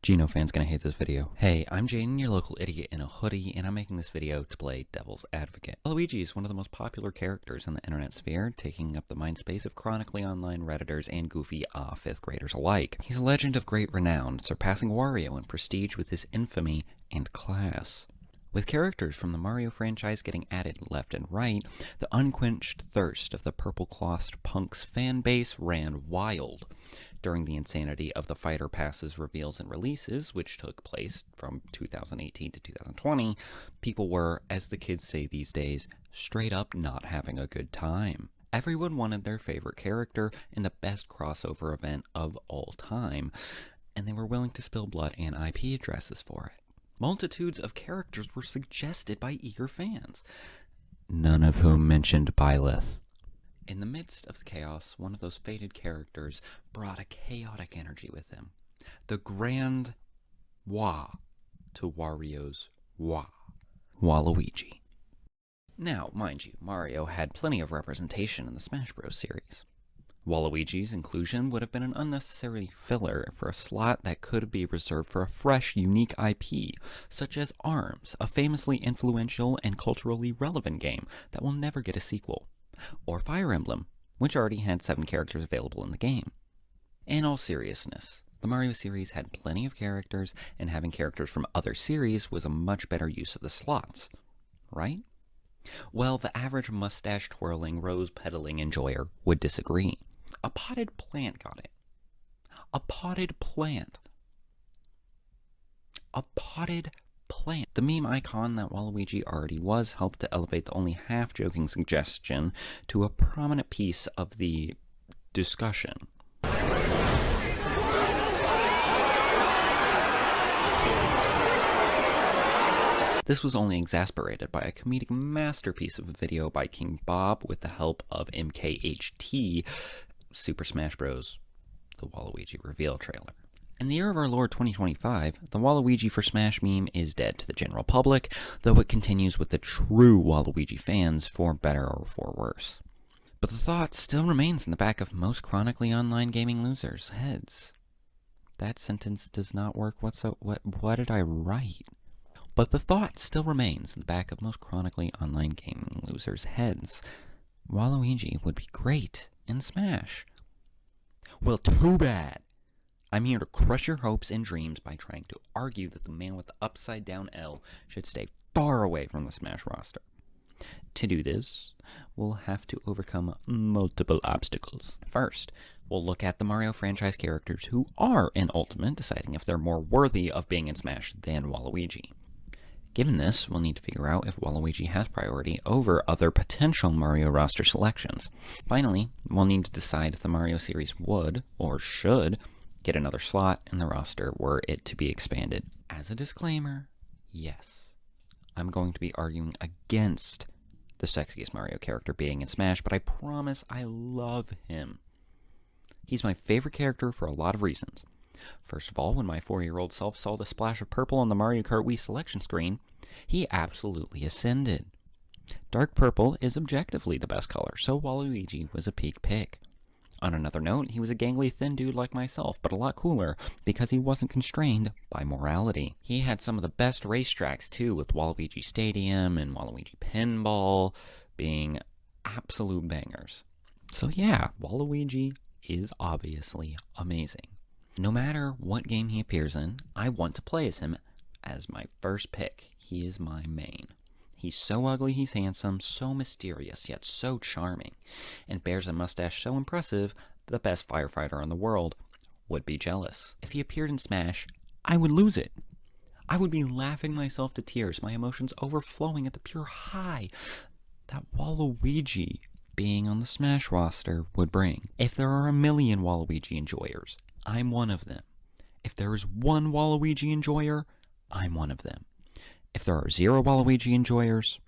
Gino fan's gonna hate this video. Hey, I'm Jaden, your local idiot in a hoodie, and I'm making this video to play devil's advocate. Waluigi is one of the most popular characters in the internet sphere, taking up the mind space of chronically online redditors and goofy 5th graders alike. He's a legend of great renown, surpassing Wario in prestige with his infamy and class. With characters from the Mario franchise getting added left and right, the unquenched thirst of the purple-clothed punks fan base ran wild. During the insanity of the Fighter Passes reveals and releases, which took place from 2018 to 2020, people were, as the kids say these days, straight up not having a good time. Everyone wanted their favorite character in the best crossover event of all time, and they were willing to spill blood and IP addresses for it. Multitudes of characters were suggested by eager fans, none of whom mentioned Byleth. In the midst of the chaos, one of those fated characters brought a chaotic energy with him. The grand wah to Wario's wah. Waluigi. Now, mind you, Mario had plenty of representation in the Smash Bros. Series. Waluigi's inclusion would have been an unnecessary filler for a slot that could be reserved for a fresh, unique IP, such as ARMS, a famously influential and culturally relevant game that will never get a sequel. Or Fire Emblem, which already had 7 characters available in the game. In all seriousness, the Mario series had plenty of characters, and having characters from other series was a much better use of the slots, right? Well, the average mustache-twirling, rose-pedaling enjoyer would disagree. A potted plant got it. A potted plant. A potted plant. The meme icon that Waluigi already was helped to elevate the only half-joking suggestion to a prominent piece of the discussion. This was only exasperated by a comedic masterpiece of a video by King Bob with the help of MKHT, Super Smash Bros. The Waluigi reveal trailer. In the year of our Lord 2025, the Waluigi for Smash meme is dead to the general public, though it continues with the true Waluigi fans, for better or for worse. But the thought still remains in the back of most chronically online gaming losers' heads. That sentence does not work whatsoever. What did I write? But the thought still remains in the back of most chronically online gaming losers' heads. Waluigi would be great in Smash. Well, too bad. I'm here to crush your hopes and dreams by trying to argue that the man with the upside-down L should stay far away from the Smash roster. To do this, we'll have to overcome multiple obstacles. First, we'll look at the Mario franchise characters who are in Ultimate, deciding if they're more worthy of being in Smash than Waluigi. Given this, we'll need to figure out if Waluigi has priority over other potential Mario roster selections. Finally, we'll need to decide if the Mario series would, or should, get another slot in the roster were it to be expanded. As a disclaimer, yes, I'm going to be arguing against the sexiest Mario character being in Smash, but I promise I love him. He's my favorite character for a lot of reasons. First of all, when my 4-year-old self saw the splash of purple on the Mario Kart Wii selection screen, he absolutely ascended. Dark purple is objectively the best color, so Waluigi was a peak pick. On another note, he was a gangly thin dude like myself, but a lot cooler because he wasn't constrained by morality. He had some of the best racetracks too, with Waluigi Stadium and Waluigi Pinball being absolute bangers. So yeah, Waluigi is obviously amazing. No matter what game he appears in, I want to play as him as my first pick. He is my main. He's so ugly he's handsome, so mysterious yet so charming, and bears a mustache so impressive the best firefighter in the world would be jealous. If he appeared in Smash, I would lose it. I would be laughing myself to tears, my emotions overflowing at the pure high that Waluigi being on the Smash roster would bring. If there are a million Waluigi enjoyers, I'm one of them. If there is one Waluigi enjoyer, I'm one of them. If there are 0 Waluigi enjoyers,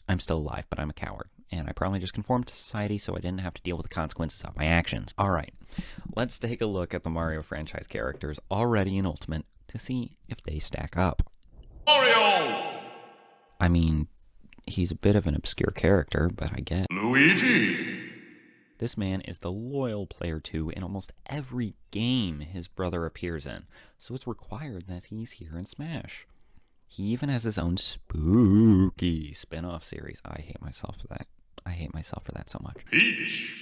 I'm still alive, but I'm a coward. And I probably just conformed to society so I didn't have to deal with the consequences of my actions. Alright, let's take a look at the Mario franchise characters already in Ultimate to see if they stack up. Mario! I mean, he's a bit of an obscure character, but I get. Luigi! This man is the loyal player too in almost every game his brother appears in, so it's required that he's here in Smash. He even has his own spooky spin-off series. I hate myself for that. I hate myself for that so much. Peach.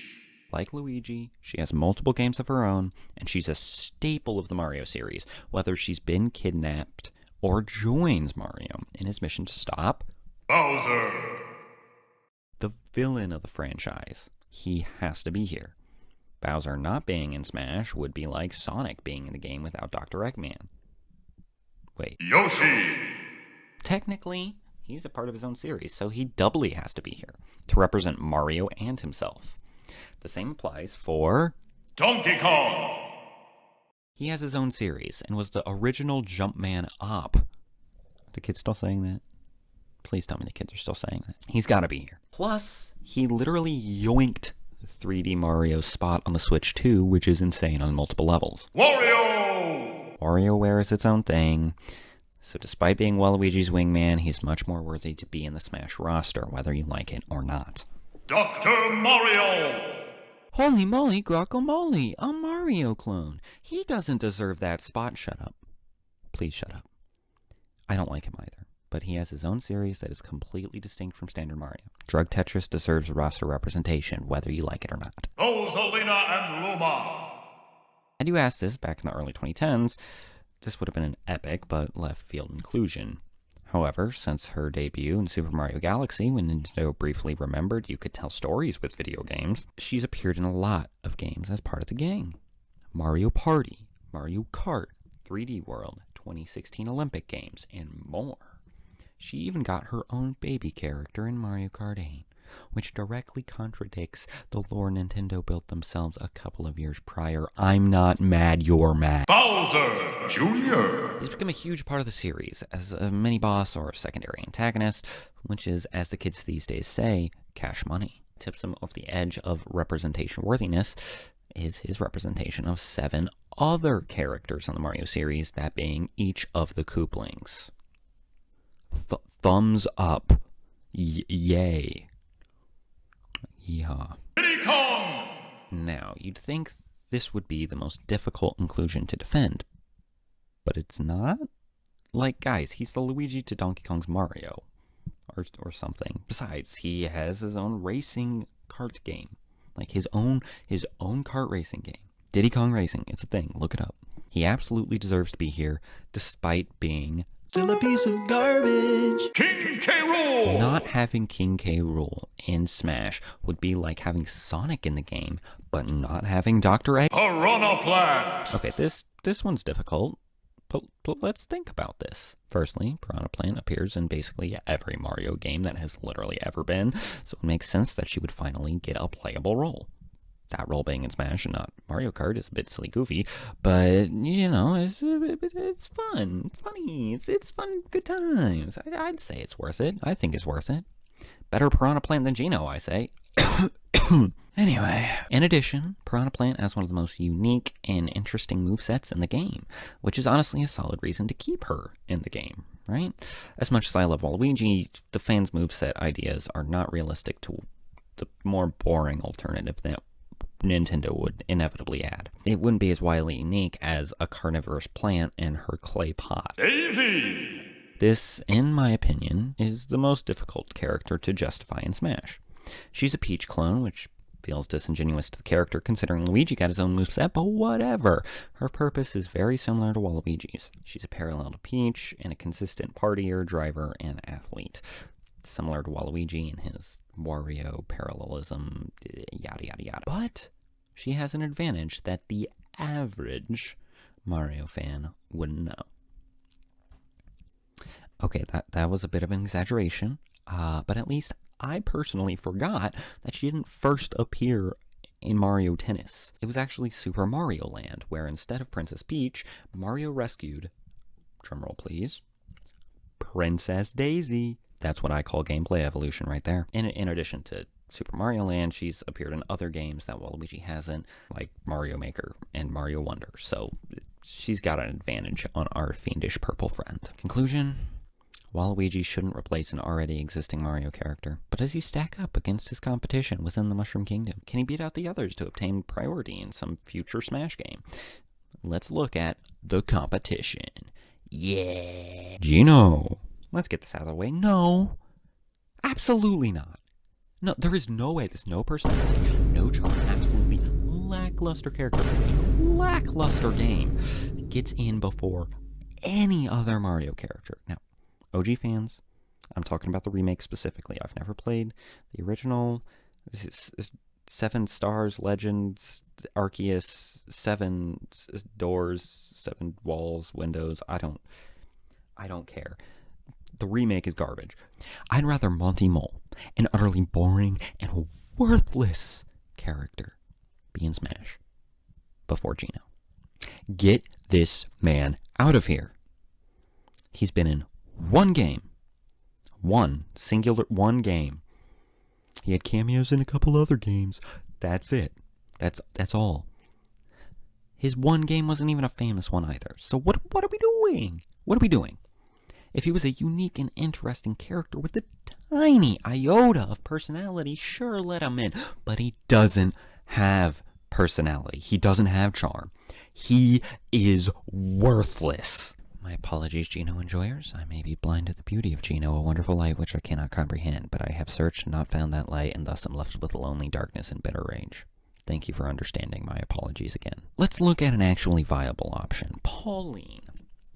Like Luigi, she has multiple games of her own, and she's a staple of the Mario series, whether she's been kidnapped or joins Mario in his mission to stop Bowser. the villain of the franchise. He has to be here. Bowser not being in Smash would be like Sonic being in the game without Dr. Eggman. Wait. Yoshi. Technically, he's a part of his own series, so he doubly has to be here to represent Mario and himself. The same applies for Donkey Kong. He has his own series and was the original Jumpman op. Are the kids still saying that? Please tell me the kids are still saying that. He's got to be here. Plus, he literally yoinked 3D Mario's spot on the Switch too, which is insane on multiple levels. Wario. WarioWare is its own thing. So despite being Waluigi's wingman, he's much more worthy to be in the Smash roster, whether you like it or not. Dr. Mario. Holy moly, guacamole, a Mario clone. He doesn't deserve that spot. Shut up. Please shut up. I don't like him either, but he has his own series that is completely distinct from standard Mario. Drug Tetris deserves roster representation, whether you like it or not. Rosalina and Luma. Had you asked this back in the early 2010s, this would have been an epic but left field inclusion. However, since her debut in Super Mario Galaxy, when Nintendo briefly remembered you could tell stories with video games, she's appeared in a lot of games as part of the gang. Mario Party, Mario Kart, 3D World, 2016 Olympic Games, and more. She even got her own baby character in Mario Kart 8, which directly contradicts the lore Nintendo built themselves a couple of years prior. I'm not mad, you're mad. Bowser Jr. He's become a huge part of the series as a mini-boss or secondary antagonist, which is, as the kids these days say, cash money. Tips him over the edge of representation worthiness is his representation of 7 other characters in the Mario series, that being each of the Koopalings. Thumbs up. Yay. Yeehaw. Diddy Kong. Now, you'd think this would be the most difficult inclusion to defend, but it's not? Like, guys, he's the Luigi to Donkey Kong's Mario, or something. Besides, he has his own racing kart game, like his own kart racing game. Diddy Kong Racing, it's a thing, look it up. He absolutely deserves to be here, despite being still a piece of garbage. King K. Rool. Not having King K. Rool in Smash would be like having Sonic in the game, but not having Dr. Egg. Piranha Plant. Okay, this one's difficult, but let's think about this. Firstly, Piranha Plant appears in basically every Mario game that has literally ever been, so it makes sense that she would finally get a playable role. That role being in Smash and not Mario Kart is a bit silly goofy, but, you know, it's fun. It's funny. It's fun, good times. I'd say it's worth it. I think it's worth it. Better Piranha Plant than Geno, I say. Anyway, in addition, Piranha Plant has one of the most unique and interesting movesets in the game, which is honestly a solid reason to keep her in the game, right? As much as I love Waluigi, the fans' moveset ideas are not realistic to the more boring alternative that Nintendo would inevitably add. It wouldn't be as wildly unique as a carnivorous plant and her clay pot. Daisy. This, in my opinion, is the most difficult character to justify in Smash. She's a Peach clone, which feels disingenuous to the character considering Luigi got his own moveset, but whatever. Her purpose is very similar to Waluigi's. She's a parallel to Peach and a consistent partier, driver, and athlete. Similar to Waluigi and his Wario parallelism, yada yada yada. But she has an advantage that the average Mario fan wouldn't know. Okay, that was a bit of an exaggeration, but at least I personally forgot that she didn't first appear in Mario Tennis. It was actually Super Mario Land, where instead of Princess Peach, Mario rescued, drumroll please, Princess Daisy. That's what I call gameplay evolution right there. In addition to Super Mario Land, she's appeared in other games that Waluigi hasn't, like Mario Maker and Mario Wonder, so she's got an advantage on our fiendish purple friend. Conclusion, Waluigi shouldn't replace an already existing Mario character, but does he stack up against his competition within the Mushroom Kingdom? Can he beat out the others to obtain priority in some future Smash game? Let's look at the competition. Yeah! Gino! Let's get this out of the way. No! Absolutely not. No, there is no way. There's no personality, no charm, absolutely lackluster character, lackluster game gets in before any other Mario character. Now, OG fans, I'm talking about the remake specifically. I've never played the original. 7 Stars, Legends, Arceus, 7 doors, 7 walls, windows. I don't care. The remake is garbage. I'd rather Monty Mole, an utterly boring and worthless character, be in Smash before Gino. Get this man out of here. He's been in one game. One game. He had cameos in a couple other games. That's it. That's all. His one game wasn't even a famous one either. So what are we doing? What are we doing? If he was a unique and interesting character with a tiny iota of personality, sure, let him in. But he doesn't have personality. He doesn't have charm. He is worthless. My apologies, Gino enjoyers. I may be blind to the beauty of Gino, a wonderful light which I cannot comprehend, but I have searched and not found that light, and thus am left with lonely darkness and bitter rage. Thank you for understanding. My apologies again. Let's look at an actually viable option. Pauline.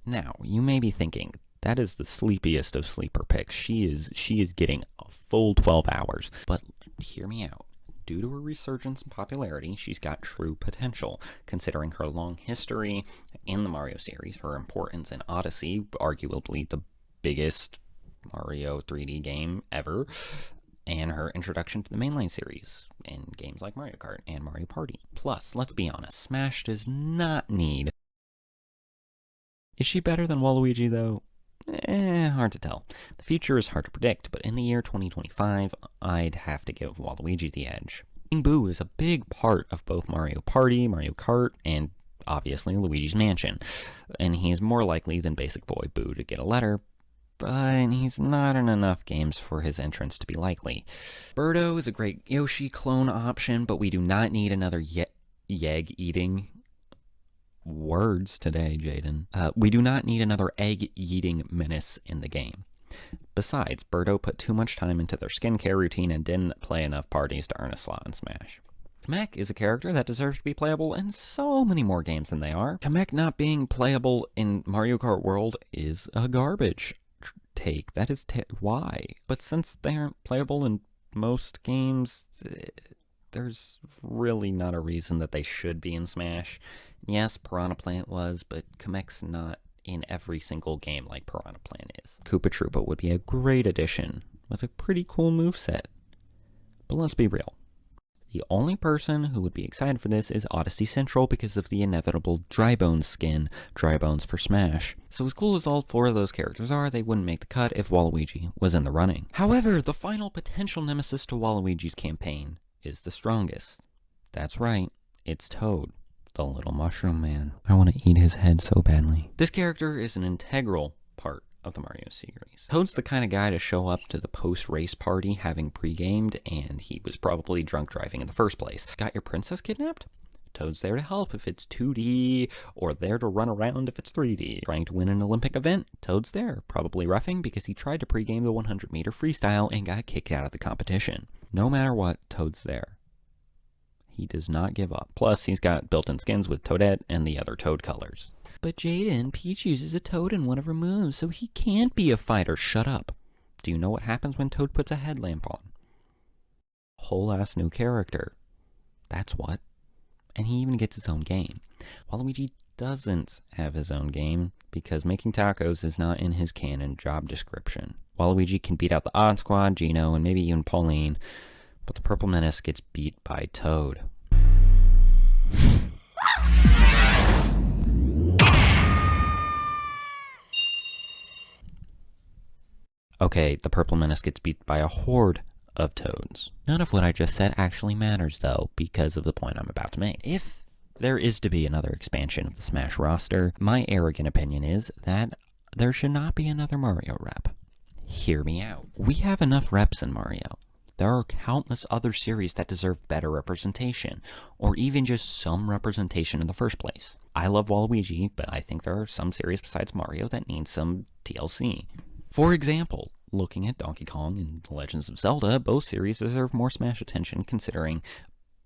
Now, you may be thinking, that is the sleepiest of sleeper picks. She is getting a full 12 hours. But hear me out. Due to her resurgence in popularity, she's got true potential, considering her long history in the Mario series, her importance in Odyssey, arguably the biggest Mario 3D game ever, and her introduction to the mainline series in games like Mario Kart and Mario Party. Plus, let's be honest, Smash does not need... Is she better than Waluigi, though? Hard to tell. The future is hard to predict, but in the year 2025, I'd have to give Waluigi the edge. King Boo is a big part of both Mario Party, Mario Kart, and obviously Luigi's Mansion. And he is more likely than Basic Boy Boo to get a letter, but he's not in enough games for his entrance to be likely. Birdo is a great Yoshi clone option, but we do not need another Yeg-eating... words today, Jaden. We do not need another egg-eating menace in the game. Besides, Birdo put too much time into their skincare routine and didn't play enough parties to earn a slot in Smash. Kamek is a character that deserves to be playable in so many more games than they are. Kamek not being playable in Mario Kart World is a garbage take. That is why. But since they aren't playable in most games, there's really not a reason that they should be in Smash. Yes, Piranha Plant was, but Kamek's not in every single game like Piranha Plant is. Koopa Troopa would be a great addition, with a pretty cool moveset. But let's be real. The only person who would be excited for this is Odyssey Central because of the inevitable Dry Bones skin, Dry Bones for Smash. So as cool as all 4 of those characters are, they wouldn't make the cut if Waluigi was in the running. However, the final potential nemesis to Waluigi's campaign is the strongest. That's right, it's Toad, the little mushroom man. I want to eat his head so badly. This character is an integral part of the Mario series. Toad's the kind of guy to show up to the post-race party having pre-gamed, and he was probably drunk driving in the first place. Got your princess kidnapped? Toad's there to help if it's 2D, or there to run around if it's 3D. Trying to win an Olympic event? Toad's there, probably roughing because he tried to pre-game the 100-meter freestyle and got kicked out of the competition. No matter what, Toad's there. He does not give up. Plus, he's got built-in skins with Toadette and the other Toad colors. But Jaden, Peach uses a Toad in one of her moves, so he can't be a fighter. Shut up. Do you know what happens when Toad puts a headlamp on? Whole-ass new character. That's what. And he even gets his own game. Waluigi doesn't have his own game, because making tacos is not in his canon job description. Waluigi can beat out the Odd Squad, Gino, and maybe even Pauline, but the Purple Menace gets beat by Toad. Okay, the Purple Menace gets beat by a horde of Toads. None of what I just said actually matters, though, because of the point I'm about to make. If there is to be another expansion of the Smash roster, my arrogant opinion is that there should not be another Mario rep. Hear me out. We have enough reps in Mario. There are countless other series that deserve better representation, or even just some representation in the first place. I love Waluigi, but I think there are some series besides Mario that need some TLC. For example, looking at Donkey Kong and The Legends of Zelda, both series deserve more Smash attention considering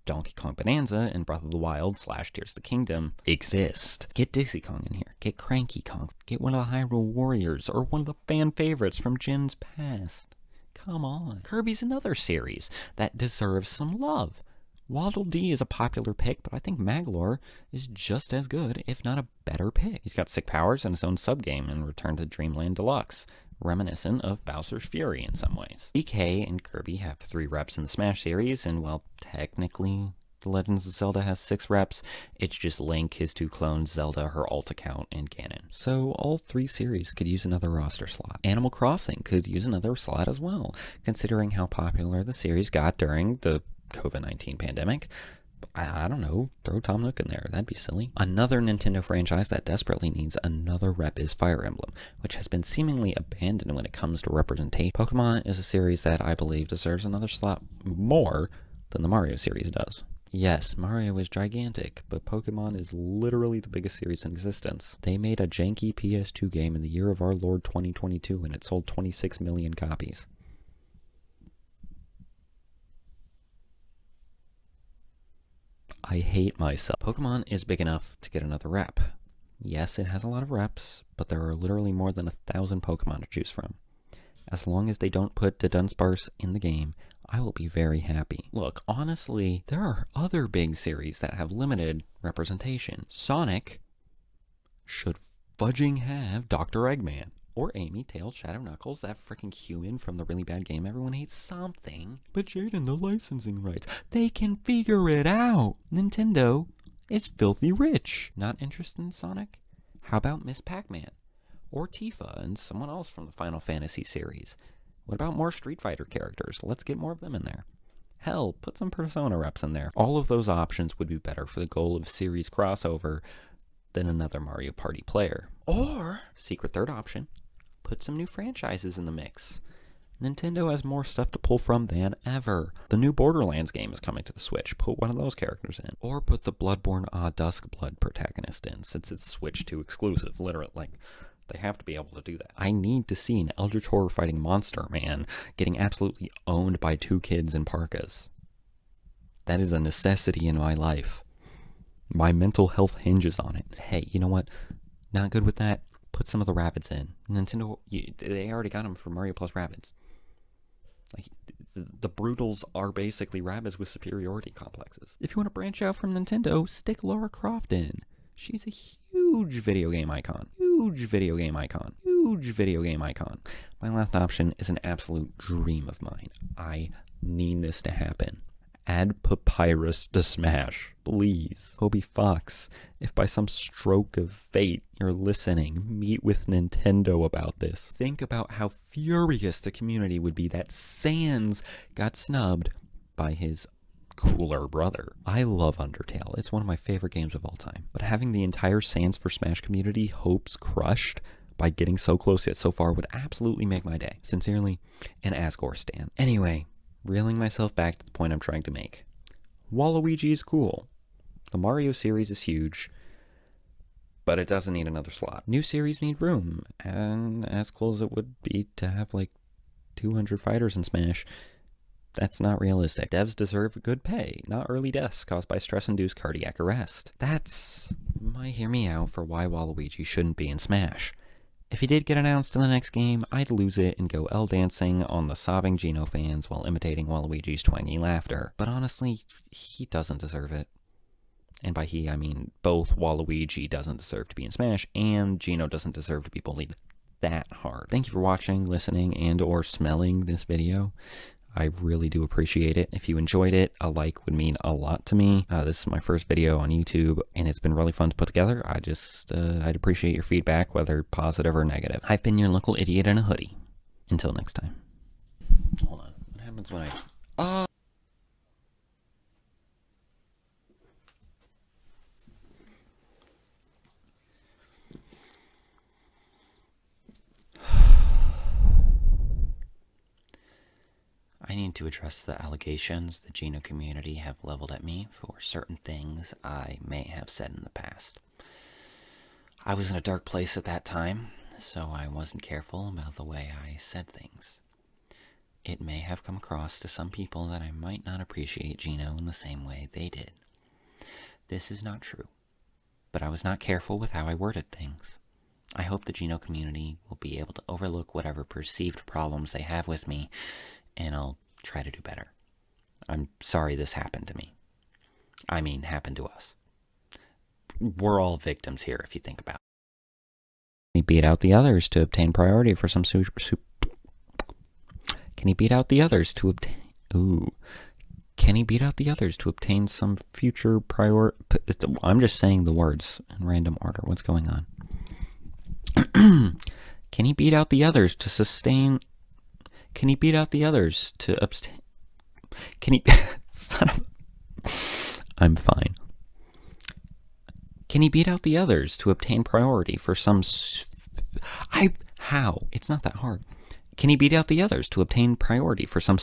Donkey Kong Bonanza and Breath of the Wild / Tears of the Kingdom exist. Get Dixie Kong in here, get Cranky Kong, get one of the Hyrule Warriors, or one of the fan favorites from Gen's past. Come on. Kirby's another series that deserves some love. Waddle Dee is a popular pick, but I think Maglor is just as good, if not a better pick. He's got sick powers and his own subgame in Return to Dreamland Deluxe, reminiscent of Bowser's Fury in some ways. DK and Kirby have 3 reps in the Smash series, and well, technically, The Legends of Zelda has 6 reps. It's just Link, his 2 clones, Zelda, her alt account, and Ganon. So all 3 series could use another roster slot. Animal Crossing could use another slot as well, considering how popular the series got during the COVID-19 pandemic. I don't know, throw Tom Nook in there, that'd be silly. Another Nintendo franchise that desperately needs another rep is Fire Emblem, which has been seemingly abandoned when it comes to representation. Pokemon is a series that I believe deserves another slot more than the Mario series does. Yes, Mario is gigantic, but Pokemon is literally the biggest series in existence. They made a janky PS2 game in the year of our Lord 2022 and it sold 26 million copies. I hate myself. Pokemon is big enough to get another rep. Yes, it has a lot of reps, but there are literally more than 1,000 Pokemon to choose from. As long as they don't put the Dunsparce in the game, I will be very happy. Look, honestly, there are other big series that have limited representation. Sonic should fudging have Dr. Eggman. Or Amy, Tails, Shadow Knuckles, that freaking human from the really bad game everyone hates. Something. But Jaden, the licensing rights. They can figure it out. Nintendo is filthy rich. Not interested in Sonic? How about Miss Pac-Man? Or Tifa and someone else from the Final Fantasy series? What about more Street Fighter characters? Let's get more of them in there. Hell, put some Persona reps in there. All of those options would be better for the goal of series crossover than another Mario Party player. Or, secret third option, put some new franchises in the mix. Nintendo has more stuff to pull from than ever. The new Borderlands game is coming to the Switch. Put one of those characters in. Or put the Bloodborne Duskblood protagonist in, since it's Switch 2 exclusive. Literally, they have to be able to do that. I need to see an Eldritch Horror fighting monster man getting absolutely owned by 2 kids in parkas. That is a necessity in my life. My mental health hinges on it. Hey, you know what? Not good with that. Put some of the Rabbids in. Nintendo, they already got them for Mario plus Rabbids. The Brutals are basically Rabbids with superiority complexes. If you want to branch out from Nintendo, stick Lara Croft in. She's a huge video game icon. Huge video game icon. Huge video game icon. My last option is an absolute dream of mine. I need this to happen. Add Papyrus to Smash, please. Hobie Fox, if by some stroke of fate you're listening, meet with Nintendo about this. Think about how furious the community would be that Sans got snubbed by his cooler brother. I love Undertale. It's one of my favorite games of all time. But having the entire Sans for Smash community hopes crushed by getting so close yet so far would absolutely make my day. Sincerely, an Asgore stan. Anyway, reeling myself back to the point I'm trying to make. Waluigi is cool. The Mario series is huge, but it doesn't need another slot. New series need room, and as cool as it would be to have 200 fighters in Smash, that's not realistic. Devs deserve good pay, not early deaths caused by stress-induced cardiac arrest. That's my hear me out for why Waluigi shouldn't be in Smash. If he did get announced in the next game, I'd lose it and go L-dancing on the sobbing Geno fans while imitating Waluigi's twangy laughter. But honestly, he doesn't deserve it. And by he, I mean both Waluigi doesn't deserve to be in Smash, and Geno doesn't deserve to be bullied that hard. Thank you for watching, listening, and or smelling this video. I really do appreciate it. If you enjoyed it, a like would mean a lot to me. This is my first video on YouTube, and it's been really fun to put together. I'd appreciate your feedback, whether positive or negative. I've been your local idiot in a hoodie. Until next time. Hold on. What happens when I... to address the allegations the Geno community have leveled at me for certain things I may have said in the past. I was in a dark place at that time, so I wasn't careful about the way I said things. It may have come across to some people that I might not appreciate Geno in the same way they did. This is not true, but I was not careful with how I worded things. I hope the Geno community will be able to overlook whatever perceived problems they have with me, and I'll try to do better. I'm sorry this happened to me. I mean, happened to us. We're all victims here, if you think about it. Can he beat out the others to obtain priority for some Can he beat out the others to obtain... Can he beat out the others to obtain some future I'm just saying the words in random order. What's going on? Can he beat out the others to sustain... Can he beat out the others to abstain... Can he... Son of... I'm fine. Can he beat out the others to obtain priority for some... How? It's not that hard. Can he beat out the others to obtain priority for some